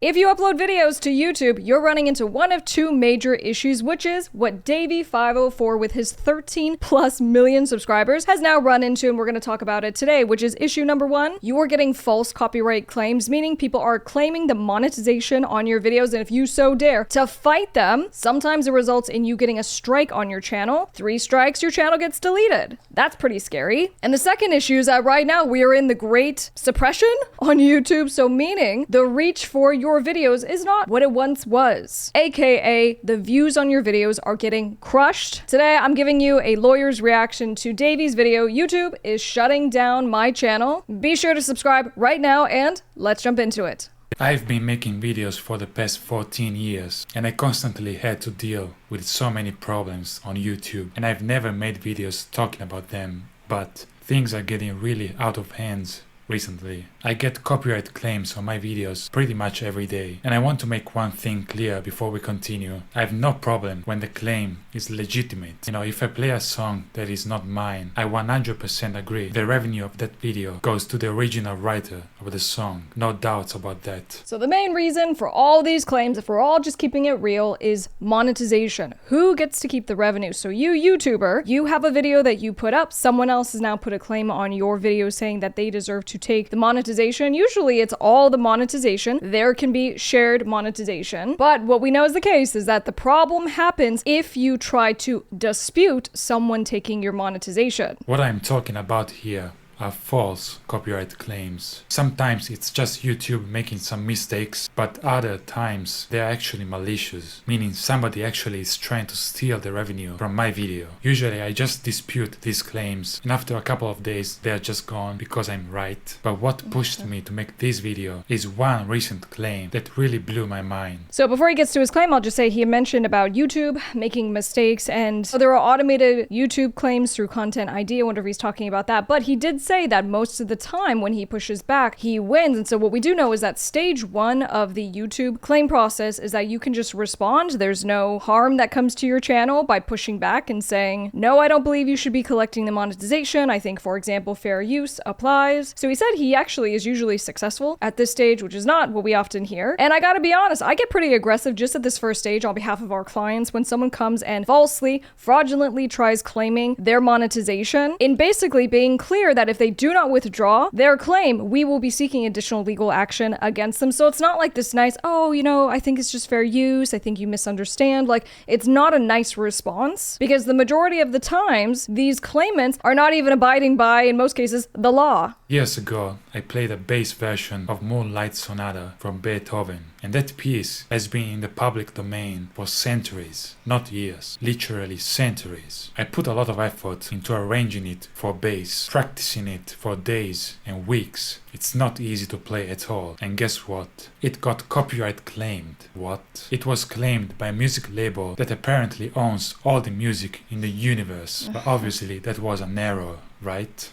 If you upload videos to YouTube, you're running into one of two major issues, which is what Davie504 with his 13+ million subscribers has now run into, and we're going to talk about it today, which is issue number one. You are getting false copyright claims, meaning people are claiming the monetization on your videos, and if you so dare to fight them, sometimes it results in you getting a strike on your channel. 3 strikes, your channel gets deleted. That's pretty scary. And the second issue is that right now we are in the great suppression on YouTube, so meaning the reach for your videos is not what it once was, aka the views on your videos are getting crushed. Today I'm giving you a lawyer's reaction to Davie's video. YouTube is shutting down my channel. Be sure to subscribe right now and let's jump into it. I've been making videos for the past 14 years and I constantly had to deal with so many problems on YouTube, and I've never made videos talking about them, but things are getting really out of hands recently. I get copyright claims on my videos pretty much every day, and I want to make one thing clear before we continue. I have no problem when the claim is legitimate. If I play a song that is not mine, I 100% agree the revenue of that video goes to the original writer of the song. No doubts about that. So the main reason for all these claims, if we're all just keeping it real, is monetization. Who gets to keep the revenue? So you, YouTuber, you have a video that you put up, someone else has now put a claim on your video saying that they deserve to take the monetization. Usually it's all the monetization. There can be shared monetization. But what we know is the case is that the problem happens if you try to dispute someone taking your monetization. What I'm talking about here are false copyright claims. Sometimes it's just YouTube making some mistakes, but other times they're actually malicious, meaning somebody actually is trying to steal the revenue from my video. Usually I just dispute these claims, and after a couple of days they're just gone because I'm right. But what pushed me to make this video is one recent claim that really blew my mind. So before he gets to his claim, I'll just say he mentioned about YouTube making mistakes, and there are automated YouTube claims through Content ID. I wonder if he's talking about that, but he did say that most of the time when he pushes back, he wins. And so what we do know is that stage 1 of the YouTube claim process is that you can just respond. There's no harm that comes to your channel by pushing back and saying, no, I don't believe you should be collecting the monetization. I think, for example, fair use applies. So he said he actually is usually successful at this stage, which is not what we often hear. And I gotta be honest, I get pretty aggressive just at this first stage on behalf of our clients when someone comes and falsely, fraudulently tries claiming their monetization, in basically being clear that if they do not withdraw their claim, we will be seeking additional legal action against them. So it's not like this nice, oh, I think it's just fair use, I think you misunderstand. Like, it's not a nice response, because the majority of the times, these claimants are not even abiding by, in most cases, the law. Years ago, I played a bass version of Moonlight Sonata from Beethoven, and that piece has been in the public domain for centuries, not years, literally centuries. I put a lot of effort into arranging it for bass, practicing it for days and weeks. It's not easy to play at all, and guess what? It got copyright claimed. What? It was claimed by a music label that apparently owns all the music in the universe, but obviously that was an error, right?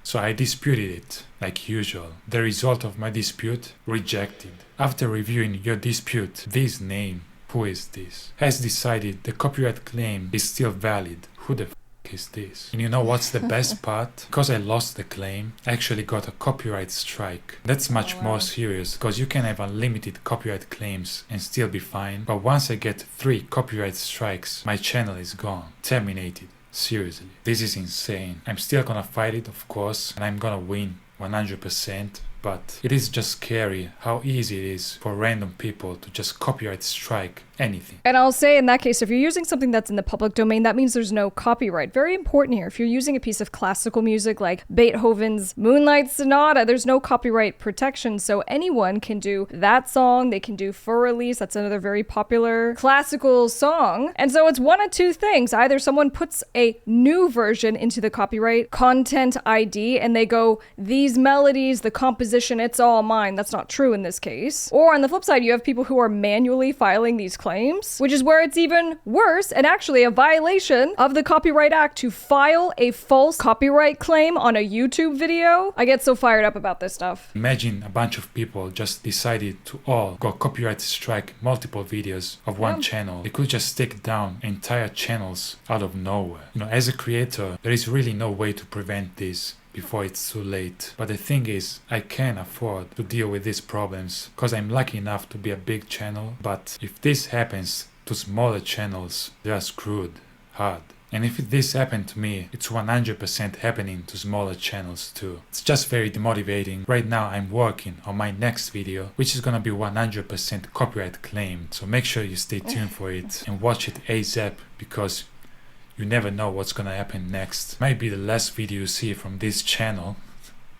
So I disputed it, like usual. The result of my dispute? Rejected. After reviewing your dispute, this name, who is this, has decided the copyright claim is still valid. Who the f is this? And you know what's the best part? Because I lost the claim, I actually got a copyright strike. That's much more serious, because you can have unlimited copyright claims and still be fine. But once I get 3 copyright strikes, my channel is gone, terminated. Seriously, this is insane. I'm still gonna fight it, of course, and I'm gonna win 100%, but it is just scary how easy it is for random people to just copyright strike anything. And I'll say in that case, if you're using something that's in the public domain, that means there's no copyright. Very important here. If you're using a piece of classical music like Beethoven's Moonlight Sonata, there's no copyright protection. So anyone can do that song. They can do For Release. That's another very popular classical song. And so it's one of two things. Either someone puts a new version into the copyright Content ID and they go, these melodies, the composition, it's all mine. That's not true in this case. Or on the flip side, you have people who are manually filing these claims, which is where it's even worse and actually a violation of the Copyright Act to file a false copyright claim on a YouTube video. I get so fired up about this stuff. Imagine a bunch of people just decided to all go copyright strike multiple videos of one channel. They could just take down entire channels out of nowhere. As a creator, there is really no way to prevent this. before it's too late. But the thing is, I can afford to deal with these problems because I'm lucky enough to be a big channel, but if this happens to smaller channels, they are screwed hard. And if this happened to me, it's 100% happening to smaller channels too. It's just very demotivating. Right now I'm working on my next video, which is gonna be 100% copyright claimed. So make sure you stay tuned for it and watch it ASAP, because you never know what's gonna happen next. Might be the last video you see from this channel.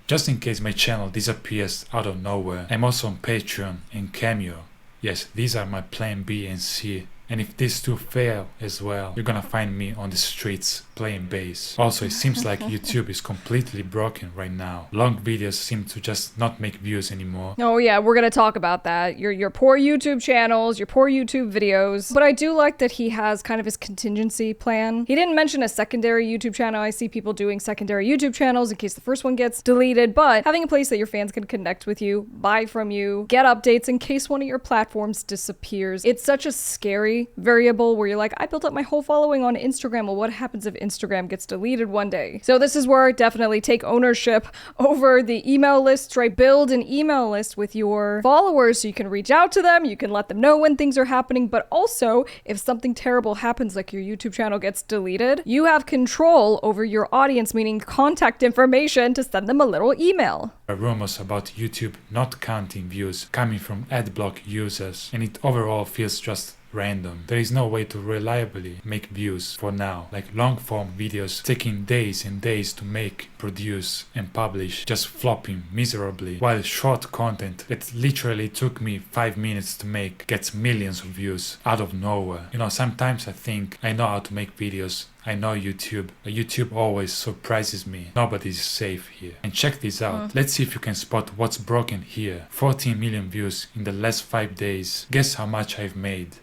Just in case my channel disappears out of nowhere, I'm also on Patreon and Cameo. Yes, these are my plan B and C. And if these two fail as well, you're gonna find me on the streets playing bass. Also, it seems like YouTube is completely broken right now. Long videos seem to just not make views anymore. Oh yeah, we're gonna talk about that. Your poor YouTube channels, your poor YouTube videos. But I do like that he has kind of his contingency plan. He didn't mention a secondary YouTube channel. I see people doing secondary YouTube channels in case the first one gets deleted, but having a place that your fans can connect with you, buy from you, get updates in case one of your platforms disappears. It's such a scary variable where you're like, I built up my whole following on Instagram. Well, what happens if Instagram gets deleted one day? So this is where definitely take ownership over the email list, right? Build an email list with your followers so you can reach out to them, you can let them know when things are happening, but also if something terrible happens, like your YouTube channel gets deleted, you have control over your audience, meaning contact information to send them a little email. There are rumors about YouTube not counting views coming from adblock users, and it overall feels just random. There is no way to reliably make views for now. Like long form videos taking days and days to make, produce and publish, just flopping miserably, while short content that literally took me 5 minutes to make gets millions of views out of nowhere. You know, sometimes I think I know how to make videos, I know YouTube, but YouTube always surprises me. Nobody's safe here. And check this out. Let's see if you can spot what's broken here. 14 million views in the last 5 days. Guess how much I've made?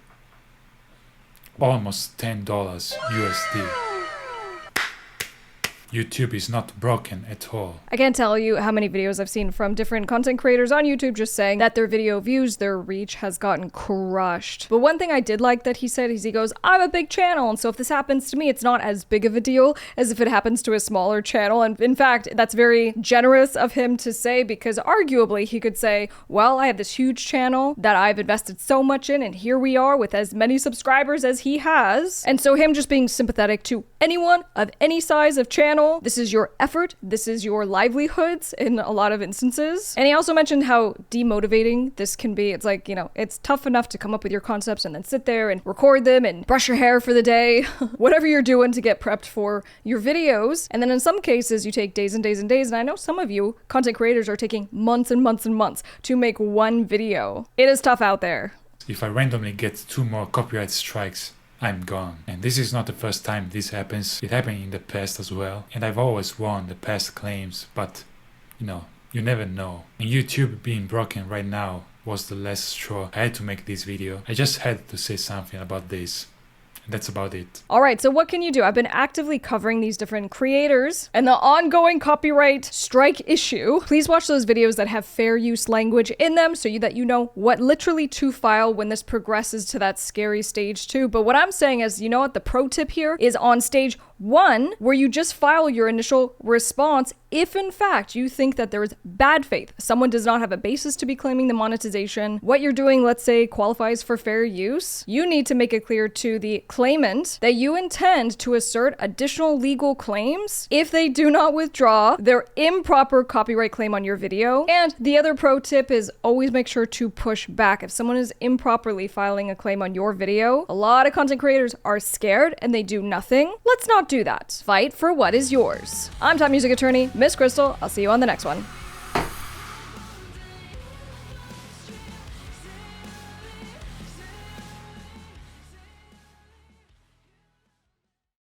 Almost $10 USD. YouTube is not broken at all. I can't tell you how many videos I've seen from different content creators on YouTube just saying that their video views, their reach has gotten crushed. But one thing I did like that he said is he goes, I'm a big channel, and so if this happens to me, it's not as big of a deal as if it happens to a smaller channel. And in fact, that's very generous of him to say, because arguably he could say, well, I have this huge channel that I've invested so much in, and here we are with as many subscribers as he has. And so him just being sympathetic to anyone of any size of channel, this is your effort, this is your livelihoods in a lot of instances. And he also mentioned how demotivating this can be. It's like, you know, it's tough enough to come up with your concepts and then sit there and record them and brush your hair for the day, whatever you're doing to get prepped for your videos. And then in some cases you take days and days and days, and I know some of you content creators are taking months and months and months to make one video. It is tough out there. If I randomly get 2 more copyright strikes, I'm gone. And this is not the first time this happens. It happened in the past as well. And I've always won the past claims, but you know, you never know. And YouTube being broken right now was the last straw. I had to make this video. I just had to say something about this. That's about it. All right, so what can you do? I've been actively covering these different creators and the ongoing copyright strike issue. Please watch those videos that have fair use language in them so that you know what literally to file when this progresses to that scary stage 2. But what I'm saying is, you know what, the pro tip here is on stage 1, where you just file your initial response if in fact you think that there is bad faith. Someone does not have a basis to be claiming the monetization. What you're doing, let's say, qualifies for fair use. You need to make it clear to the claimant that you intend to assert additional legal claims if they do not withdraw their improper copyright claim on your video. And the other pro tip is always make sure to push back. If someone is improperly filing a claim on your video, a lot of content creators are scared and they do nothing. Let's not do that. Fight for what is yours. I'm top music attorney, Miss KRYSTLE. I'll see you on the next one.